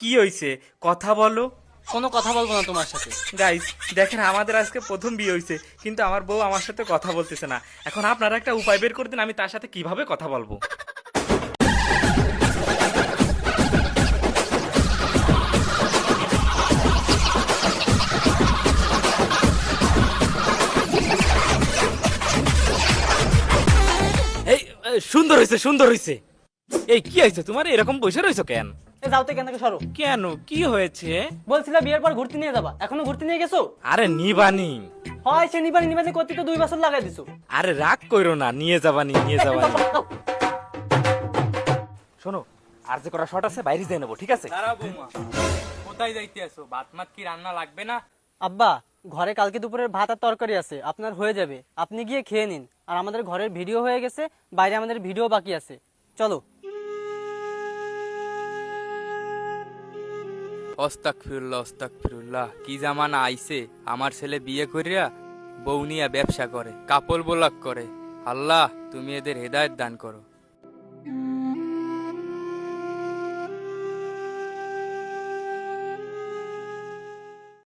কি হইছে? কথা বলো। কোনো কথা বলবো না তোমার সাথে। গাইস, দেখেন আমাদের আজকে প্রথম বিয়ে হইছে, কিন্তু আমার বউ আমার সাথে কথা বলতেছে না। এখন আপনারা একটা উপায় বের করে দিন, আমি তার সাথে কিভাবে কথা বলবো। এই সুন্দর হইছে, সুন্দর হইছে। এই কি হয়েছে তোমার, এরকম বসে রইছো কেন? এ যাও তো এখান থেকে সরো। কেন, কি হয়েছে? বলছিলা বিয়ের পর ঘুরতে নিয়ে যাবা, এখনো ঘুরতে নিয়ে গেছো? আরে নিবানি। হয় সে নিবানি নিবানি করতে তো 2 বছর লাগাই দিছো। আরে রাগ কইরো না, নিয়ে যাবানি, নিয়ে যাবানি। শোনো, আর যে করা শট আছে বাইরে যেয়ে নেবো, ঠিক আছে? দাঁড়াও বৌমা, কোথায় যাইতে আছো? ভাত মাত কি রান্না লাগবে না? আব্বা, ঘরে কালকে দুপুরের ভাত আর তরকারি আছে, আপনার হয়ে যাবে, আপনি গিয়ে খেয়ে নিন। আর আমাদের ঘরের ভিডিও হয়ে গেছে, বাইরে আমাদের ভিডিও বাকি আছে, চলো। অস্তাগফিরুল্লাহ অস্তাগফিরুল্লাহ, কি জামানা আইছে! আমার ছেলে বিয়ে করিয়া বউ নিয়া ব্যবসা করে, কাপড় বোলাক করে। আল্লাহ, তুমি এদের হেদায়েত দান করো।